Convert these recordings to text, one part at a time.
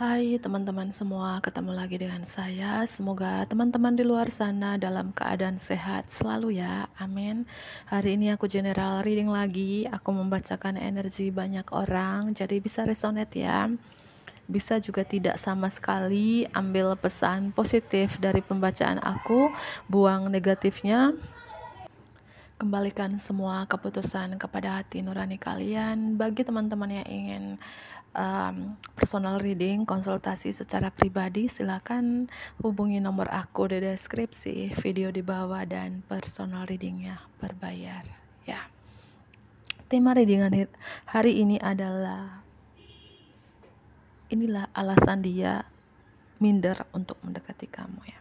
Hai teman-teman semua, ketemu lagi dengan saya. Semoga teman-teman di luar sana dalam keadaan sehat selalu ya, amin. Hari ini aku general reading lagi. Aku membacakan energi banyak orang, jadi bisa resonate ya. Bisa juga tidak sama sekali. Ambil pesan positif dari pembacaan aku, buang negatifnya. Kembalikan semua keputusan kepada hati nurani kalian. Bagi teman-teman yang ingin personal reading, konsultasi secara pribadi, silakan hubungi nomor aku di deskripsi video di bawah, dan personal readingnya berbayar ya. Tema reading hari ini adalah inilah alasan dia minder untuk mendekati kamu ya.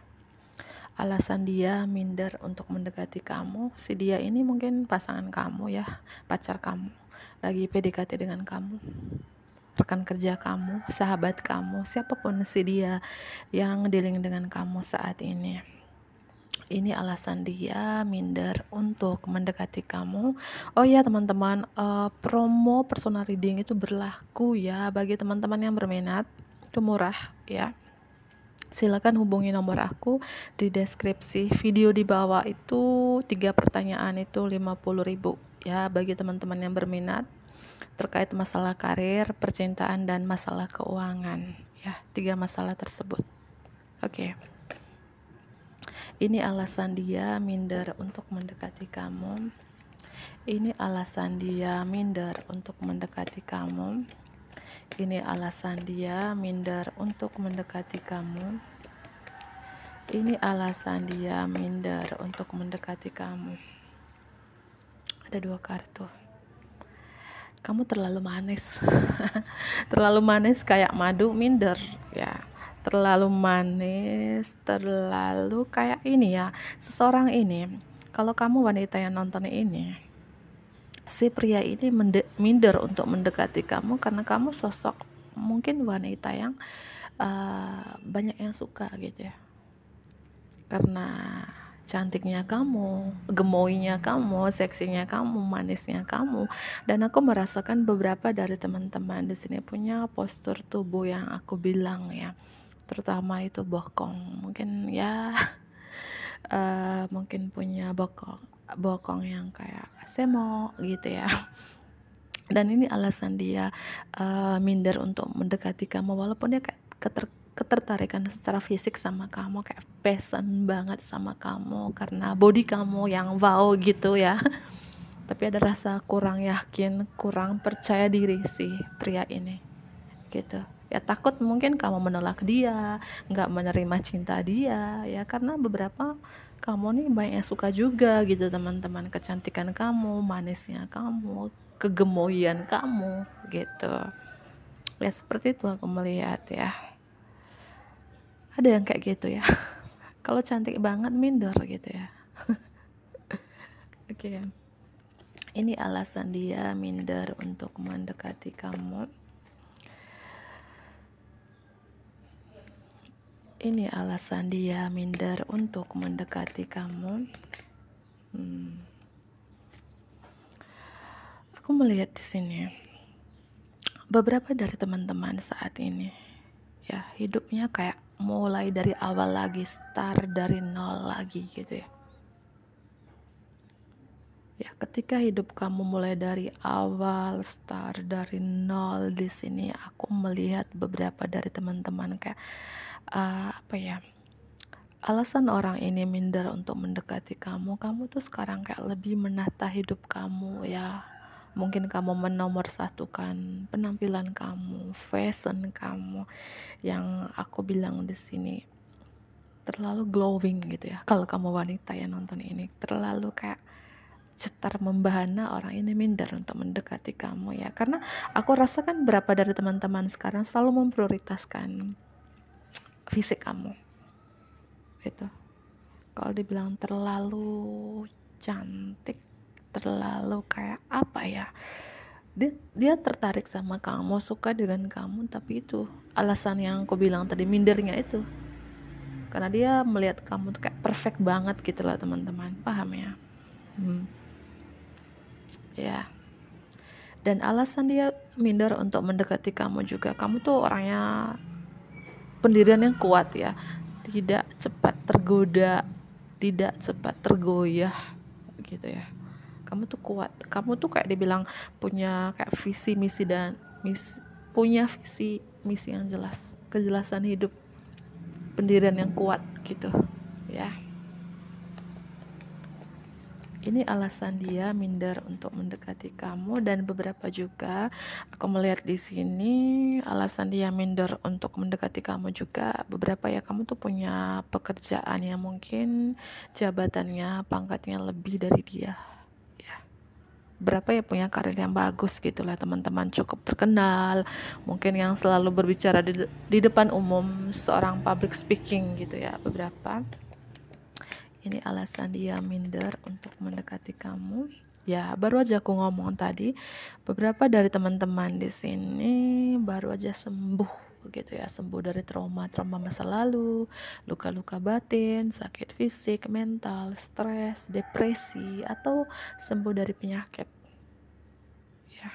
Alasan dia minder untuk mendekati kamu, si dia ini mungkin pasangan kamu ya, pacar kamu, lagi PDKT dengan kamu, rekan kerja kamu, sahabat kamu, siapapun si dia yang dealing dengan kamu saat ini. Ini alasan dia minder untuk mendekati kamu. Oh ya teman-teman, promo personal reading itu berlaku ya bagi teman-teman yang berminat. Itu murah ya. Silakan hubungi nomor aku di deskripsi video di bawah. Itu 3 pertanyaan itu 50.000 ya bagi teman-teman yang berminat terkait masalah karir, percintaan, dan masalah keuangan ya, 3 masalah tersebut. Oke. Ini alasan dia minder untuk mendekati kamu. Ini alasan dia minder untuk mendekati kamu. Ini alasan dia minder untuk mendekati kamu. Ini alasan dia minder untuk mendekati kamu. Ada 2 kartu. Kamu terlalu manis. Terlalu manis kayak madu, minder ya. Terlalu manis, terlalu kayak ini ya. Seseorang ini, kalau kamu wanita yang nonton ini, si pria ini minder untuk mendekati kamu karena kamu sosok mungkin wanita yang banyak yang suka gitu ya. Karena cantiknya kamu, gemoynya kamu, seksinya kamu, manisnya kamu. Dan aku merasakan beberapa dari teman-teman di sini punya postur tubuh yang aku bilang ya, terutama itu bokong. Mungkin ya mungkin punya bokong yang kayak semo gitu ya. Dan ini alasan dia minder untuk mendekati kamu, walaupun dia kayak ketertarikan secara fisik sama kamu, kayak passion banget sama kamu karena body kamu yang wow gitu ya. Tapi ada rasa kurang yakin, kurang percaya diri si pria ini gitu ya. Takut mungkin kamu menolak dia, nggak menerima cinta dia ya, karena beberapa kamu nih banyak yang suka juga gitu teman-teman, kecantikan kamu, manisnya kamu, kegemoyan kamu gitu ya. Seperti itu aku melihat ya, ada yang kayak gitu ya. Kalau cantik banget minder gitu ya. Oke. Ini alasan dia minder untuk mendekati kamu. Ini alasan dia minder untuk mendekati kamu. Aku melihat di sini beberapa dari teman-teman saat ini ya, hidupnya kayak mulai dari awal lagi, start dari nol lagi gitu ya. Ya, ketika hidup kamu mulai dari awal, start dari nol, di sini aku melihat beberapa dari teman-teman kayak apa ya? Alasan orang ini minder untuk mendekati kamu tuh sekarang kayak lebih menata hidup kamu ya. Mungkin kamu menomorsatukan penampilan kamu, fashion kamu, yang aku bilang di sini terlalu glowing gitu ya. Kalau kamu wanita yang nonton ini, terlalu kayak cetar membahana, orang ini minder untuk mendekati kamu ya. Karena aku rasakan berapa dari teman-teman sekarang selalu memprioritaskan fisik kamu gitu. Kalau dibilang terlalu cantik, terlalu kayak apa ya, dia tertarik sama kamu, suka dengan kamu, tapi itu alasan yang aku bilang tadi, mindernya itu karena dia melihat kamu tuh kayak perfect banget gitu loh teman-teman, paham ya? Ya. Dan alasan dia minder untuk mendekati kamu juga, kamu tuh orangnya pendirian yang kuat ya, tidak cepat tergoda, tidak cepat tergoyah gitu ya. Kamu tuh kuat, kamu tuh kayak dibilang punya kayak visi misi dan punya visi misi yang jelas, kejelasan hidup, pendirian yang kuat gitu ya. Ini alasan dia minder untuk mendekati kamu, dan beberapa juga aku melihat di sini alasan dia minder untuk mendekati kamu juga beberapa ya, kamu tuh punya pekerjaan yang mungkin jabatannya, pangkatnya lebih dari dia. Ya. Berapa ya punya karir yang bagus gitulah teman-teman, cukup terkenal, mungkin yang selalu berbicara di depan umum, seorang public speaking gitu ya beberapa. Ini alasan dia minder untuk mendekati kamu. Ya, baru aja aku ngomong tadi, beberapa dari teman-teman di sini baru aja sembuh begitu ya, sembuh dari trauma masa lalu, luka-luka batin, sakit fisik, mental, stres, depresi, atau sembuh dari penyakit. Ya.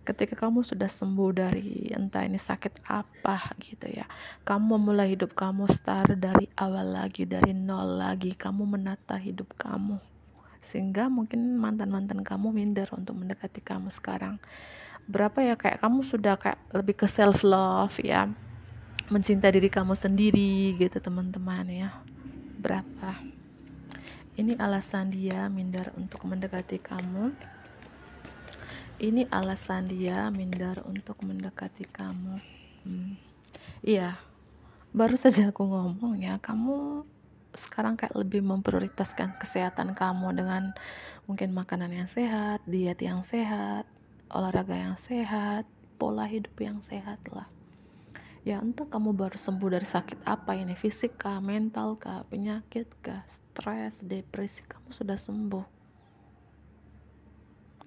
Ketika kamu sudah sembuh dari entah ini sakit apa gitu ya, kamu memulai hidup kamu start dari awal lagi, dari nol lagi, kamu menata hidup kamu, sehingga mungkin mantan-mantan kamu minder untuk mendekati kamu sekarang. Berapa ya kayak kamu sudah kayak lebih ke self love ya, mencintai diri kamu sendiri gitu teman-teman ya. Berapa ini alasan dia minder untuk mendekati kamu. Ini alasan dia minder untuk mendekati kamu. Iya, baru saja aku ngomong ya, kamu sekarang kayak lebih memprioritaskan kesehatan kamu dengan mungkin makanan yang sehat, diet yang sehat, olahraga yang sehat, pola hidup yang sehat lah. Ya entah kamu baru sembuh dari sakit apa ini, fisik kah, mental kah, penyakit kah, stres, depresi, kamu sudah sembuh.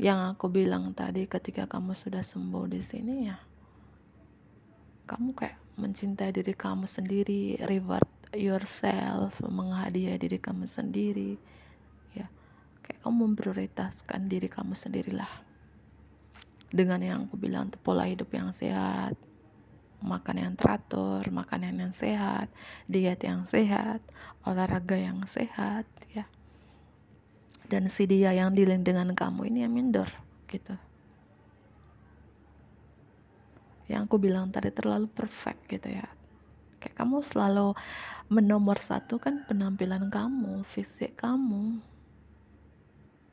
Yang aku bilang tadi, ketika kamu sudah sembuh di sini ya, kamu kayak mencintai diri kamu sendiri, reward yourself, menghadiahi diri kamu sendiri ya, kayak kamu memprioritaskan diri kamu sendirilah dengan yang aku bilang, pola hidup yang sehat, makan yang teratur, makanan yang sehat, diet yang sehat, olahraga yang sehat ya. Dan si dia yang dealing dengan kamu ini yang minder gitu. Yang aku bilang tadi terlalu perfect gitu ya. Kayak kamu selalu menomor satu kan penampilan kamu, fisik kamu.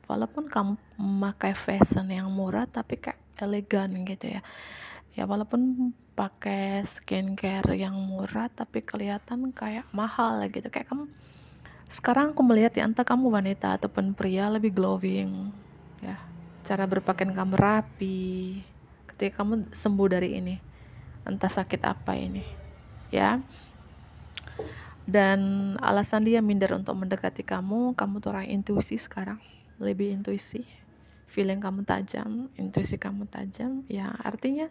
Walaupun kamu memakai fashion yang murah tapi kayak elegan gitu ya. Ya walaupun pakai skincare yang murah tapi kelihatan kayak mahal gitu. Kayak kamu sekarang aku melihat ya, entah kamu wanita ataupun pria, lebih glowing ya. Cara berpakaian kamu rapi ketika kamu sembuh dari ini, entah sakit apa ini ya. Dan alasan dia minder untuk mendekati kamu tuh orang intuisi sekarang, lebih intuisi, feeling kamu tajam, intuisi kamu tajam ya, artinya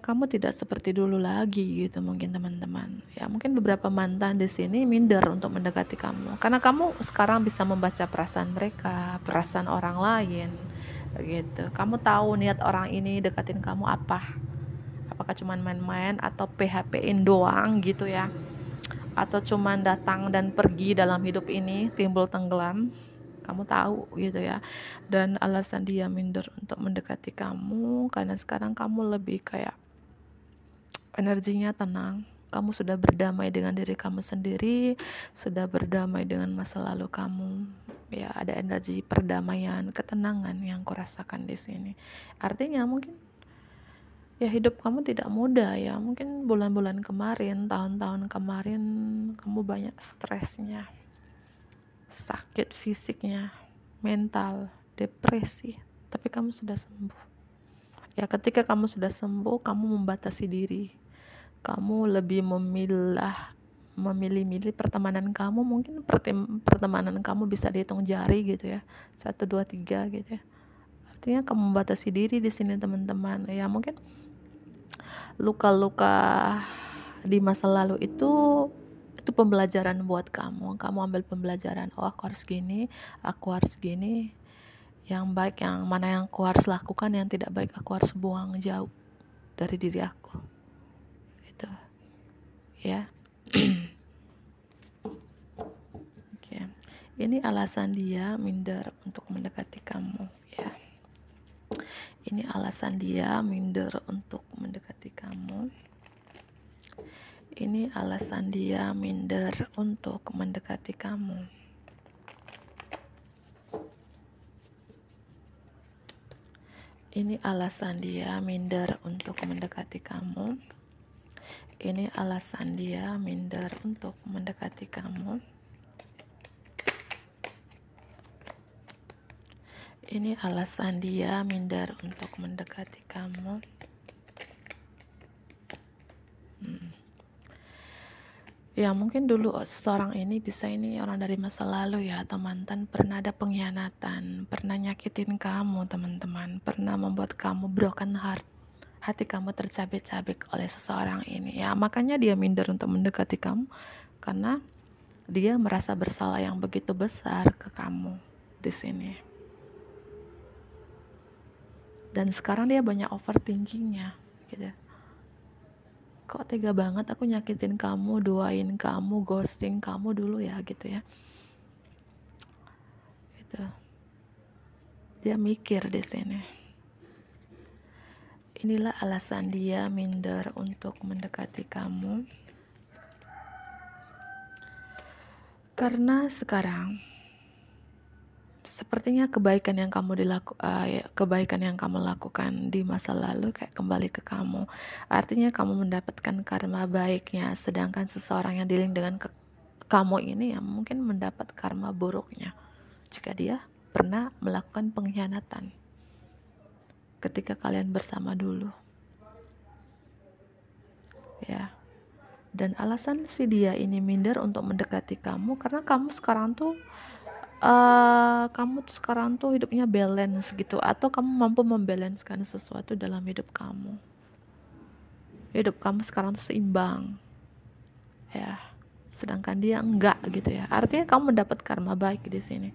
kamu tidak seperti dulu lagi gitu mungkin teman-teman ya. Mungkin beberapa mantan di sini minder untuk mendekati kamu karena kamu sekarang bisa membaca perasaan mereka, perasaan orang lain gitu. Kamu tahu niat orang ini deketin kamu apa, apakah cuma main-main atau PHP-in doang gitu ya, atau cuman datang dan pergi dalam hidup ini, timbul tenggelam. Kamu tahu gitu ya. Dan alasan dia minder untuk mendekati kamu karena sekarang kamu lebih kayak energinya tenang, kamu sudah berdamai dengan diri kamu sendiri, sudah berdamai dengan masa lalu kamu ya. Ada energi perdamaian, ketenangan yang kurasakan di sini. Artinya mungkin ya hidup kamu tidak mudah ya. Mungkin bulan-bulan kemarin, tahun-tahun kemarin kamu banyak stresnya, sakit fisiknya, mental, depresi, tapi kamu sudah sembuh ya. Ketika kamu sudah sembuh, kamu membatasi diri, kamu lebih memilih-milih pertemanan kamu. Mungkin pertemanan kamu bisa dihitung jari gitu ya, 1, 2, 3 gitu ya. Artinya kamu membatasi diri di sini teman-teman ya. Mungkin luka-luka di masa lalu itu pembelajaran buat kamu ambil pembelajaran, oh aku harus gini, yang baik yang mana yang aku harus lakukan, yang tidak baik aku harus buang jauh dari diri aku itu ya. Oke. Ini alasan dia minder untuk mendekati kamu, ya. Ini alasan dia minder untuk mendekati kamu. Ini alasan dia minder untuk mendekati kamu. Ini alasan dia minder untuk mendekati kamu. Ini alasan dia minder untuk mendekati kamu. Ini alasan dia minder untuk mendekati kamu. Ya mungkin dulu seseorang ini bisa ini orang dari masa lalu ya, atau mantan, pernah ada pengkhianatan, pernah nyakitin kamu teman-teman, pernah membuat kamu broken heart, hati kamu tercabik-cabik oleh seseorang ini ya. Makanya dia minder untuk mendekati kamu, karena dia merasa bersalah yang begitu besar ke kamu di sini. Dan sekarang dia banyak overthinkingnya gitu. Kok tega banget aku nyakitin kamu, doain kamu, ghosting kamu dulu ya gitu ya. Gitu. Dia mikir di sini. Inilah alasan dia minder untuk mendekati kamu. Karena sekarang sepertinya kebaikan yang kamu lakukan di masa lalu kayak kembali ke kamu. Artinya kamu mendapatkan karma baiknya, sedangkan seseorang yang dealing dengan kamu ini yang mungkin mendapat karma buruknya jika dia pernah melakukan pengkhianatan ketika kalian bersama dulu. Ya. Dan alasan si dia ini minder untuk mendekati kamu karena kamu sekarang tuh hidupnya balance gitu, atau kamu mampu membalancekan sesuatu dalam hidup kamu. Hidup kamu sekarang tuh seimbang, ya. Sedangkan dia enggak gitu ya. Artinya kamu mendapat karma baik di sini.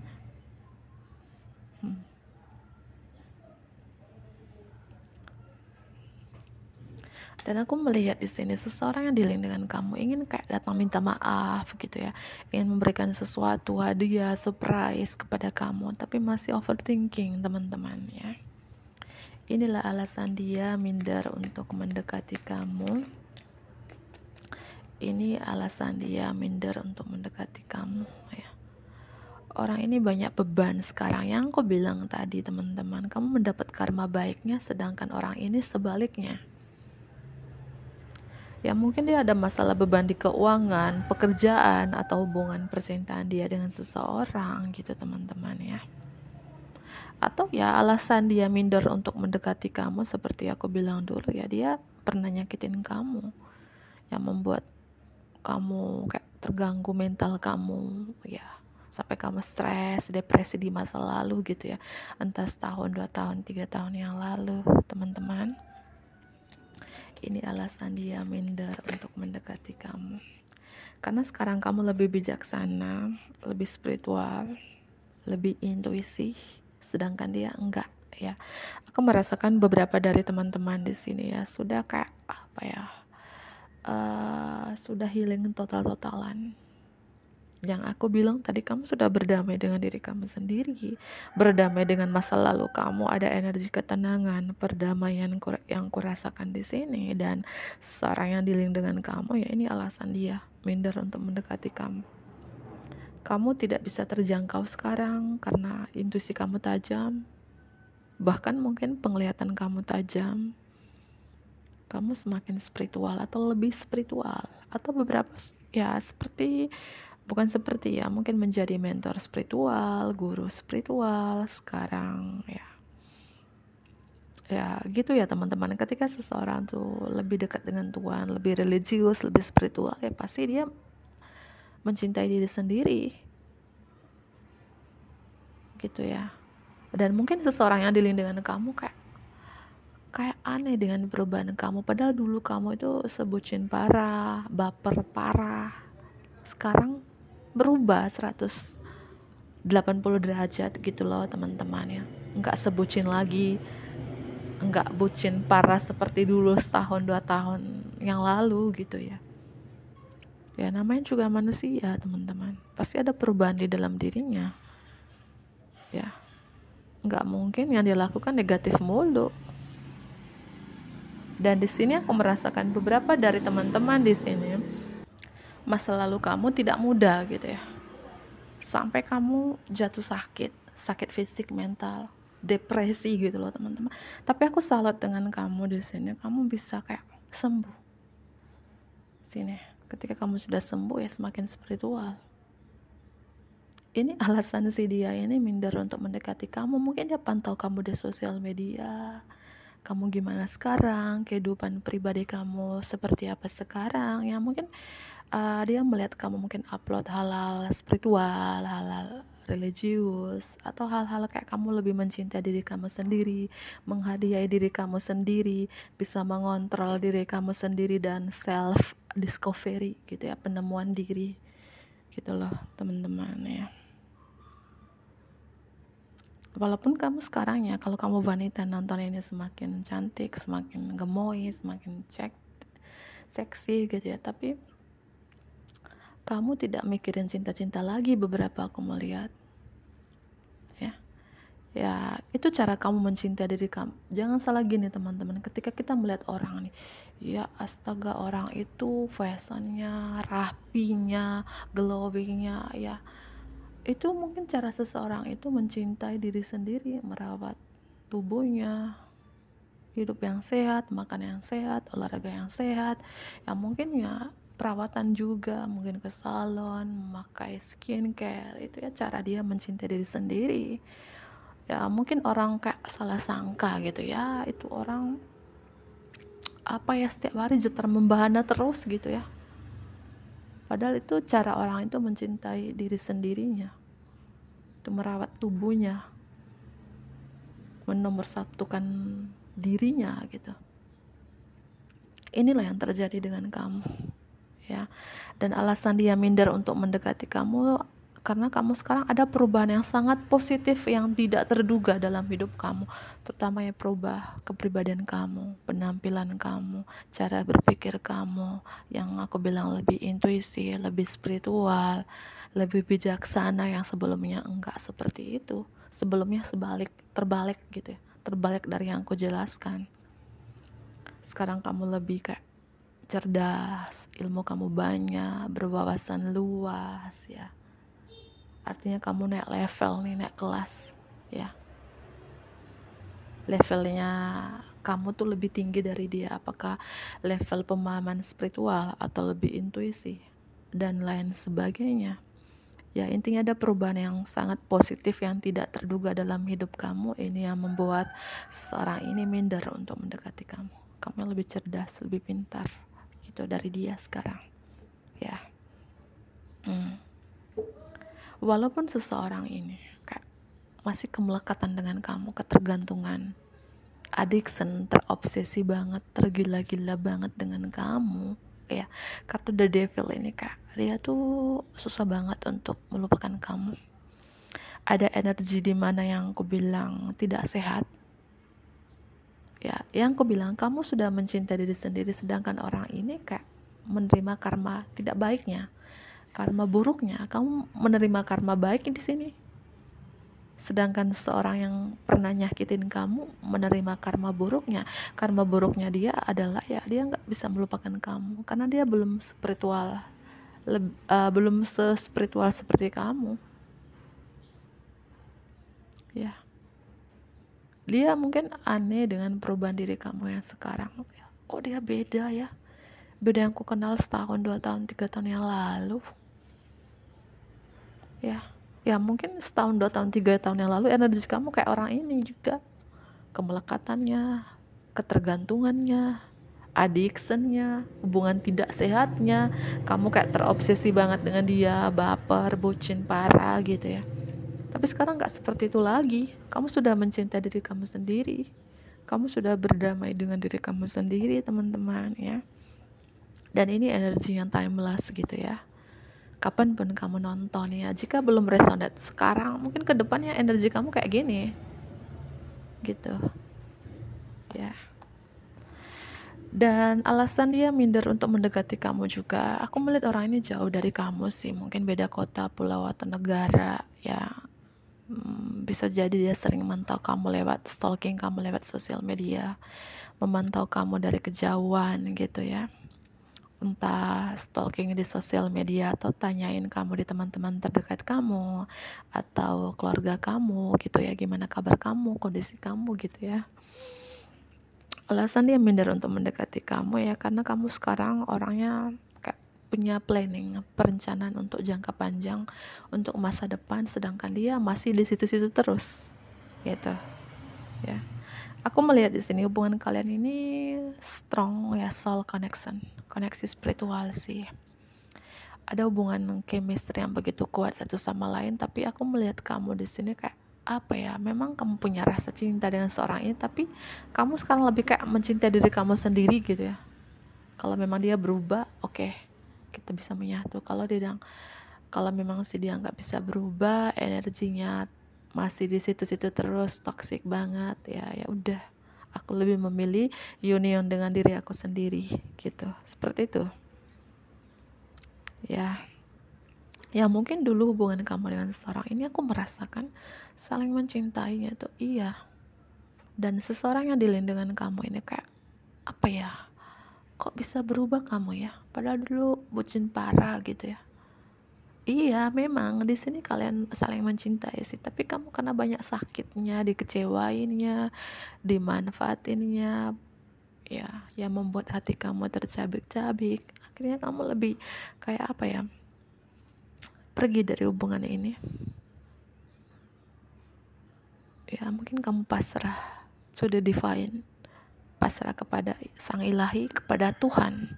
Dan aku melihat di sini seseorang yang dealing dengan kamu ingin kayak datang minta maaf gitu ya, ingin memberikan sesuatu, hadiah, surprise kepada kamu, tapi masih overthinking teman-teman ya. Inilah alasan dia minder untuk mendekati kamu. Ini alasan dia minder untuk mendekati kamu ya. Orang ini banyak beban sekarang, yang aku bilang tadi teman-teman, kamu mendapat karma baiknya, sedangkan orang ini sebaliknya. Ya mungkin dia ada masalah beban di keuangan, pekerjaan, atau hubungan percintaan dia dengan seseorang gitu teman-teman ya. Atau ya alasan dia minder untuk mendekati kamu seperti aku bilang dulu ya, dia pernah nyakitin kamu yang membuat kamu kayak terganggu mental kamu ya, sampai kamu stres, depresi di masa lalu gitu ya, entah setahun, 2 tahun, 3 tahun yang lalu teman-teman. Ini alasan dia minder untuk mendekati kamu. Karena sekarang kamu lebih bijaksana, lebih spiritual, lebih intuisi, sedangkan dia enggak ya. Aku merasakan beberapa dari teman-teman di sini ya sudah kayak apa ya? Sudah healing total-totalan. Yang aku bilang tadi, kamu sudah berdamai dengan diri kamu sendiri, berdamai dengan masa lalu kamu, ada energi ketenangan, perdamaian yang kurasakan di sini. Dan seseorang yang dealing dengan kamu ya, ini alasan dia minder untuk mendekati kamu. Kamu tidak bisa terjangkau sekarang karena intuisi kamu tajam, bahkan mungkin penglihatan kamu tajam. Kamu semakin spiritual atau lebih spiritual, atau beberapa ya mungkin menjadi mentor spiritual, guru spiritual sekarang ya gitu ya teman-teman. Ketika seseorang tuh lebih dekat dengan Tuhan, lebih religius, lebih spiritual, ya pasti dia mencintai diri sendiri gitu ya. Dan mungkin seseorang yang dealing dengan kamu kayak aneh dengan perubahan kamu, padahal dulu kamu itu sebucin parah, baper parah, sekarang berubah 180 derajat gitu loh teman-teman ya. Enggak sebucin lagi, enggak bucin parah seperti dulu setahun 2 tahun yang lalu gitu ya. Ya namanya juga manusia teman-teman, pasti ada perubahan di dalam dirinya. Ya nggak mungkin yang dia lakukan negatif mulu. Dan di sini aku merasakan beberapa dari teman-teman di sini, masa lalu kamu tidak mudah gitu ya, sampai kamu jatuh sakit fisik, mental, depresi gitu loh teman-teman. Tapi aku salut dengan kamu di sini, kamu bisa kayak sembuh. Sini, ketika kamu sudah sembuh ya semakin spiritual. Ini alasan si dia ini minder untuk mendekati kamu. Mungkin dia pantau kamu di sosial media, kamu gimana sekarang, kehidupan pribadi kamu seperti apa sekarang. Ya mungkin dia melihat kamu mungkin upload hal-hal spiritual, hal-hal religius, atau hal-hal kayak kamu lebih mencintai diri kamu sendiri, menghadiahi diri kamu sendiri, bisa mengontrol diri kamu sendiri, dan self discovery gitu ya, penemuan diri gitu loh teman-teman ya. Walaupun kamu sekarang ya, kalau kamu wanita nonton ini semakin cantik, semakin gemoy, semakin seksi gitu ya, tapi kamu tidak mikirin cinta-cinta lagi beberapa aku melihat ya. Itu cara kamu mencintai diri kamu. Jangan salah gini teman-teman, ketika kita melihat orang nih, ya astaga orang itu fashionnya, rapinya, glowingnya ya, itu mungkin cara seseorang itu mencintai diri sendiri, merawat tubuhnya, hidup yang sehat, makan yang sehat, olahraga yang sehat. Ya mungkin ya perawatan juga, mungkin ke salon, memakai skincare, itu ya cara dia mencintai diri sendiri. Ya mungkin orang kayak salah sangka gitu ya, itu orang apa ya, setiap hari jetar membahana terus gitu ya, padahal itu cara orang itu mencintai diri sendirinya, itu merawat tubuhnya, menomorsatukan dirinya gitu. Inilah yang terjadi dengan kamu ya. Dan alasan dia minder untuk mendekati kamu karena kamu sekarang ada perubahan yang sangat positif yang tidak terduga dalam hidup kamu, terutama ya perubah kepribadian kamu, penampilan kamu, cara berpikir kamu yang aku bilang lebih intuisi, lebih spiritual, lebih bijaksana, yang sebelumnya enggak seperti itu. Sebelumnya terbalik gitu ya, terbalik dari yang aku jelaskan. Sekarang kamu lebih kayak cerdas, ilmu kamu banyak, berwawasan luas ya. Artinya kamu naik level nih, naik kelas ya. Levelnya kamu tuh lebih tinggi dari dia, apakah level pemahaman spiritual atau lebih intuisi dan lain sebagainya. Ya intinya ada perubahan yang sangat positif yang tidak terduga dalam hidup kamu. Ini yang membuat seseorang ini minder untuk mendekati kamu. Kamu lebih cerdas, lebih pintar gitu dari dia sekarang ya. Walaupun seseorang ini kayak masih kemelekatan dengan kamu, ketergantungan, addiction, terobsesi banget, tergila-gila banget dengan kamu ya. Kartu The Devil ini kayak dia tuh susah banget untuk melupakan kamu. Ada energi di mana yang aku bilang tidak sehat ya, yang aku bilang kamu sudah mencintai diri sendiri, sedangkan orang ini kayak menerima karma tidak baiknya, karma buruknya. Kamu menerima karma baik di sini, sedangkan seorang yang pernah nyakitin kamu menerima karma buruknya. Karma buruknya dia adalah ya dia nggak bisa melupakan kamu karena dia belum spiritual, belum se-spiritual seperti kamu ya. Dia mungkin aneh dengan perubahan diri kamu yang sekarang. Kok dia beda ya, beda yang ku kenal setahun, 2 tahun, 3 tahun yang lalu ya mungkin setahun, 2 tahun, 3 tahun yang lalu energi kamu kayak orang ini juga, kemelekatannya, ketergantungannya, addictionnya, hubungan tidak sehatnya, kamu kayak terobsesi banget dengan dia, baper, bucin parah gitu ya. Tapi sekarang gak seperti itu lagi. Kamu sudah mencintai diri kamu sendiri, kamu sudah berdamai dengan diri kamu sendiri teman-teman ya. Dan ini energi yang timeless gitu ya, kapanpun kamu nonton ya. Jika belum resonate sekarang, mungkin kedepannya energi kamu kayak gini gitu ya. Dan alasan dia minder untuk mendekati kamu juga, aku melihat orang ini jauh dari kamu sih, mungkin beda kota, pulau, atau negara ya. Bisa jadi dia sering memantau kamu lewat stalking kamu lewat sosial media, memantau kamu dari kejauhan gitu ya, entah stalking di sosial media atau tanyain kamu di teman-teman terdekat kamu atau keluarga kamu gitu ya, gimana kabar kamu, kondisi kamu gitu ya. Alasan dia minder untuk mendekati kamu ya karena kamu sekarang orangnya kayak punya planning, perencanaan untuk jangka panjang, untuk masa depan, sedangkan dia masih di situ-situ terus gitu ya. Aku melihat di sini hubungan kalian ini strong ya, soul connection, koneksi spiritual sih. Ada hubungan chemistry yang begitu kuat satu sama lain, tapi aku melihat kamu di sini kayak apa ya, memang kamu punya rasa cinta dengan seorang ini, tapi kamu sekarang lebih kayak mencintai diri kamu sendiri gitu ya. Kalau memang dia berubah, oke, kita bisa menyatu. Kalau memang si dia nggak bisa berubah, energinya masih di situ-situ terus, toxic banget ya, ya udah, aku lebih memilih union dengan diri aku sendiri gitu, seperti itu ya. Ya mungkin dulu hubungan kamu dengan seseorang ini aku merasakan saling mencintainya tuh iya, dan seseorang yang dilindungi dengan kamu ini kayak apa ya, kok bisa berubah kamu ya, padahal dulu bucin parah gitu ya. Iya, memang di sini kalian saling mencintai sih, tapi kamu karena banyak sakitnya, dikecewainnya, dimanfaatinnya, ya, yang membuat hati kamu tercabik-cabik. Akhirnya kamu lebih kayak apa ya? Pergi dari hubungan ini. Ya, mungkin kamu pasrah to the divine, pasrah kepada sang ilahi, kepada Tuhan,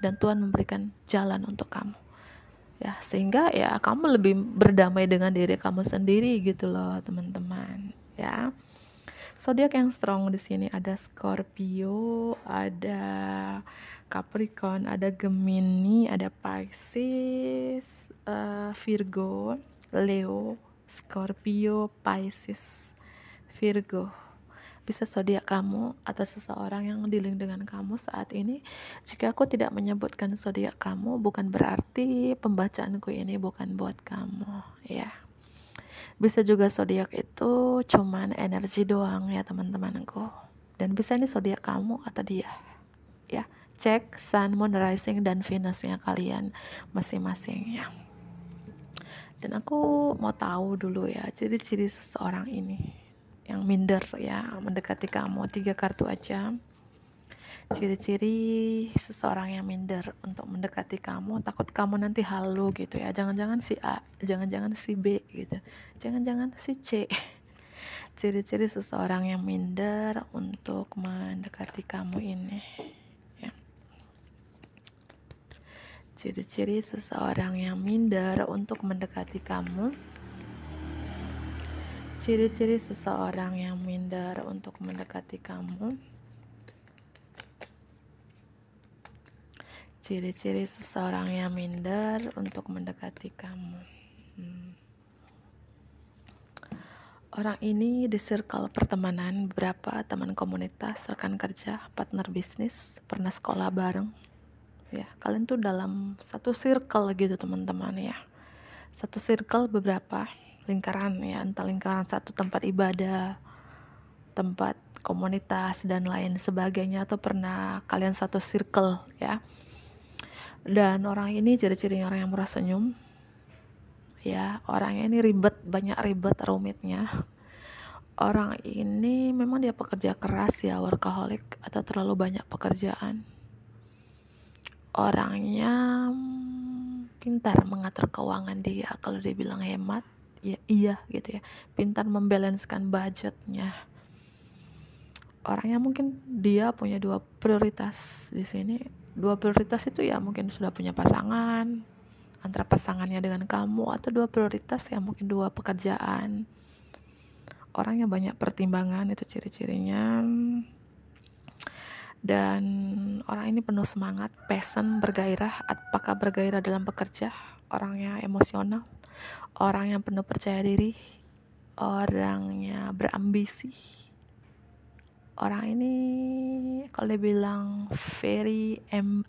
dan Tuhan memberikan jalan untuk kamu. Ya, sehingga ya kamu lebih berdamai dengan diri kamu sendiri gitu loh, teman-teman. Ya. Zodiak yang strong di sini ada Scorpio, ada Capricorn, ada Gemini, ada Pisces, Virgo, Leo, Scorpio, Pisces, Virgo. Bisa zodiak kamu atau seseorang yang dealing dengan kamu saat ini. Jika aku tidak menyebutkan zodiak kamu, bukan berarti pembacaanku ini bukan buat kamu, ya. Bisa juga zodiak itu cuman energi doang ya teman-temanku. Dan bisa ini zodiak kamu atau dia, ya. Cek Sun, Moon, Rising, dan Venusnya kalian masing-masing ya. Dan aku mau tahu dulu ya ciri-ciri seseorang ini yang minder ya mendekati kamu. 3 kartu aja. Ciri-ciri seseorang yang minder untuk mendekati kamu, takut kamu nanti halu gitu ya. Jangan-jangan si A, jangan-jangan si B gitu, jangan-jangan si C. Ciri-ciri seseorang yang minder untuk mendekati kamu ini ya. Ciri-ciri seseorang yang minder untuk mendekati kamu. Ciri-ciri seseorang yang minder untuk mendekati kamu. Ciri-ciri seseorang yang minder untuk mendekati kamu. Orang ini di circle pertemanan, beberapa teman komunitas, rekan kerja, partner bisnis, pernah sekolah bareng. Ya, kalian tuh dalam satu circle gitu teman-teman ya. Satu circle beberapa lingkaran ya, entah lingkaran satu tempat ibadah, tempat komunitas dan lain sebagainya, atau pernah kalian satu circle ya. Dan orang ini ciri-cirinya orang yang murah senyum ya, orangnya ini banyak ribet rumitnya. Orang ini memang dia pekerja keras ya, workaholic atau terlalu banyak pekerjaan. Orangnya pintar mengatur keuangan dia, kalau dia bilang hemat ya iya gitu ya, pintar membalanskan budgetnya. Orangnya mungkin dia punya 2 prioritas di sini. 2 prioritas itu ya mungkin sudah punya pasangan, antara pasangannya dengan kamu, atau 2 prioritas ya mungkin 2 pekerjaan. Orangnya banyak pertimbangan, itu ciri-cirinya. Dan orang ini penuh semangat, passion, bergairah. Apakah bergairah dalam bekerja? Orangnya emosional, orang yang penuh percaya diri, orangnya berambisi, orang ini kalau dibilang very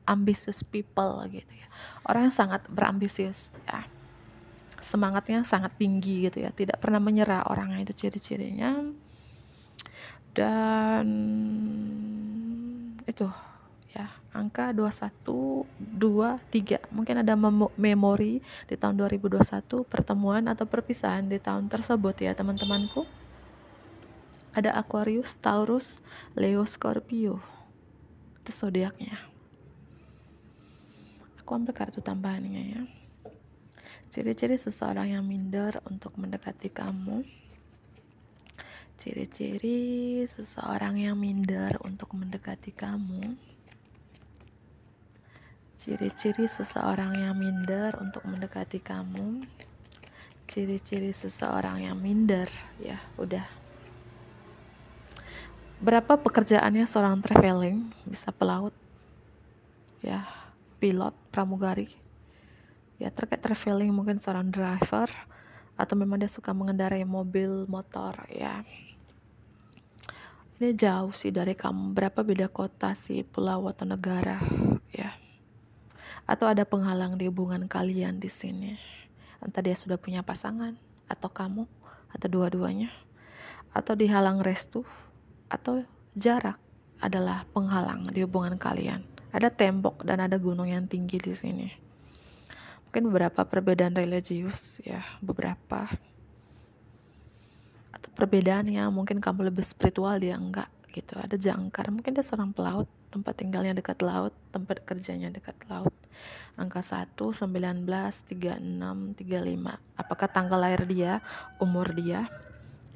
ambitious people gitu ya, orang yang sangat berambisius ya, semangatnya sangat tinggi gitu ya, tidak pernah menyerah orangnya, itu ciri-cirinya. Dan itu ya, angka 2123 mungkin ada memori di tahun 2021, pertemuan atau perpisahan di tahun tersebut ya teman-temanku. Ada Aquarius, Taurus, Leo, Scorpio, itu zodiaknya. Aku ambil kartu tambahannya ya. Ciri-ciri seseorang yang minder untuk mendekati kamu. Ciri-ciri seseorang yang minder untuk mendekati kamu. Ciri-ciri seseorang yang minder untuk mendekati kamu. Ciri-ciri seseorang yang minder, ya udah. Berapa pekerjaannya seorang traveling, bisa pelaut, ya, pilot, pramugari. Ya, terkait traveling mungkin seorang driver, atau memang dia suka mengendarai mobil, motor, ya. Ini jauh sih dari kamu, berapa beda kota sih, pulau atau negara, ya. Atau ada penghalang di hubungan kalian di sini. Entah dia sudah punya pasangan, atau kamu, atau dua-duanya, atau dihalang restu, atau jarak adalah penghalang di hubungan kalian. Ada tembok dan ada gunung yang tinggi di sini. Mungkin beberapa perbedaan religius ya, beberapa. Atau perbedaan yang mungkin kamu lebih spiritual, dia enggak gitu. Ada jangkar, mungkin dia seorang pelaut, tempat tinggalnya dekat laut, tempat kerjanya dekat laut. Angka 1, 19, 36, 35. Apakah tanggal lahir dia, umur dia,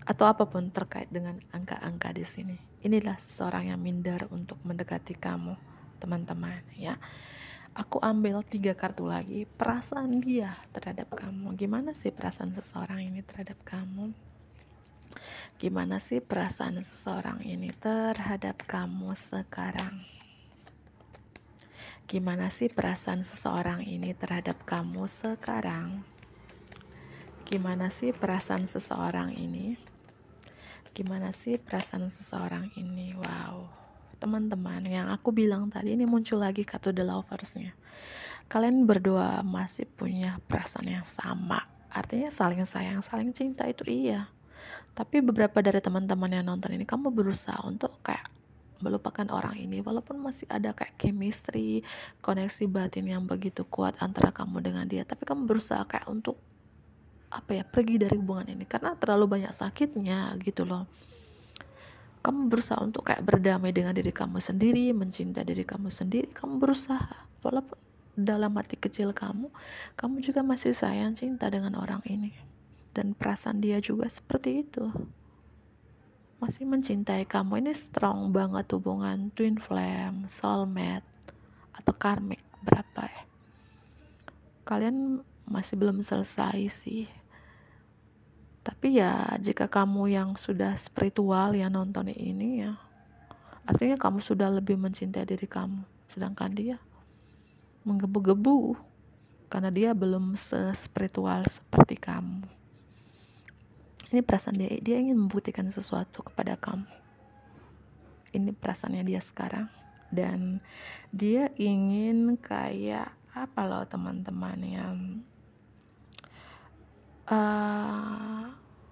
atau apapun terkait dengan angka-angka di sini. Inilah seseorang yang minder untuk mendekati kamu, teman-teman ya. Aku ambil 3 kartu lagi, perasaan dia terhadap kamu. Gimana sih perasaan seseorang ini terhadap kamu? Gimana sih perasaan seseorang ini terhadap kamu sekarang? Gimana sih perasaan seseorang ini terhadap kamu sekarang? Gimana sih perasaan seseorang ini? Gimana sih perasaan seseorang ini? Wow, teman-teman, yang aku bilang tadi ini muncul lagi kartu The Lovers-nya. Kalian berdua masih punya perasaan yang sama, artinya saling sayang, saling cinta, itu iya. Tapi beberapa dari teman-teman yang nonton ini, kamu berusaha untuk kayak melupakan orang ini, walaupun masih ada kayak chemistry, koneksi batin yang begitu kuat antara kamu dengan dia, tapi kamu berusaha kayak untuk pergi dari hubungan ini karena terlalu banyak sakitnya gitu loh. Kamu berusaha untuk kayak berdamai dengan diri kamu sendiri, mencintai diri kamu sendiri. Kamu berusaha, walaupun dalam hati kecil kamu juga masih sayang, cinta dengan orang ini. Dan perasaan dia juga seperti itu, masih mencintai kamu. Ini strong banget hubungan twin flame, soulmate, atau karmic, berapa ya. Kalian masih belum selesai sih. Tapi ya jika kamu yang sudah spiritual yang nonton ini ya, artinya kamu sudah lebih mencintai diri kamu. Sedangkan dia menggebu-gebu karena dia belum spiritual seperti kamu. Ini perasaan dia ingin membuktikan sesuatu kepada kamu. Ini perasaannya dia sekarang. Dan dia ingin kayak apa loh teman-teman, yang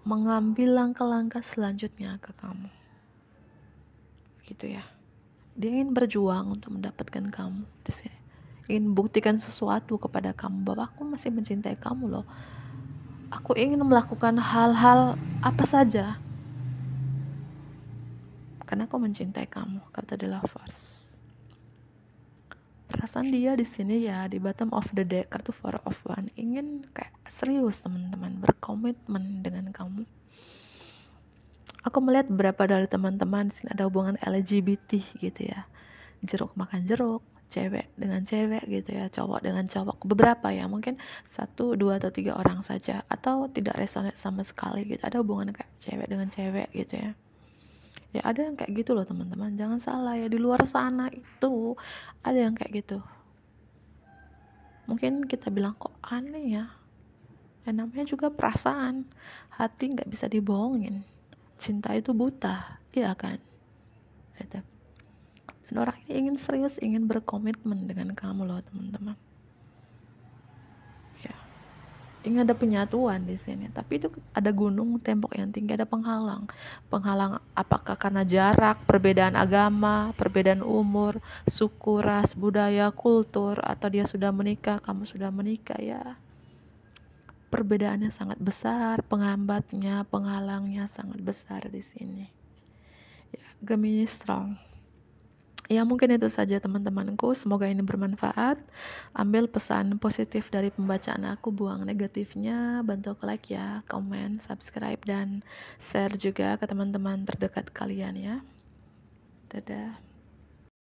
mengambil langkah-langkah selanjutnya ke kamu gitu ya. Dia ingin berjuang untuk mendapatkan kamu di sini, ingin buktikan sesuatu kepada kamu bahwa aku masih mencintai kamu loh. Aku ingin melakukan hal-hal apa saja karena aku mencintai kamu, kata The Lovers. Perasaan dia di sini ya, di bottom of the deck, kartu Four of Wands, ingin kayak serius teman-teman, berkomitmen dengan kamu. Aku melihat beberapa dari teman-teman di sini ada hubungan LGBT gitu ya, jeruk makan jeruk, cewek dengan cewek gitu ya, cowok dengan cowok. Beberapa ya, mungkin 1, 2, atau 3 orang saja, atau tidak resonate sama sekali gitu. Ada hubungan kayak cewek dengan cewek gitu ya. Ya ada yang kayak gitu loh teman-teman, jangan salah ya, di luar sana itu ada yang kayak gitu. Mungkin kita bilang kok aneh ya, namanya juga perasaan, hati gak bisa dibohongin, cinta itu buta, iya kan. gitu. Dan orang ini ingin serius, ingin berkomitmen dengan kamu loh teman-teman. Ya, ingin ada penyatuan di sini, tapi itu ada gunung, tembok yang tinggi, ada penghalang. Penghalang apakah karena jarak, perbedaan agama, perbedaan umur, suku, ras, budaya, kultur, atau dia sudah menikah, kamu sudah menikah ya. Perbedaannya sangat besar, penghambatnya, penghalangnya sangat besar di sini. Ya, Gemini strong. Ya mungkin itu saja teman-temanku, semoga ini bermanfaat. Ambil pesan positif dari pembacaan aku, buang negatifnya, bantu like ya, komen, subscribe, dan share juga ke teman-teman terdekat kalian ya. Dadah.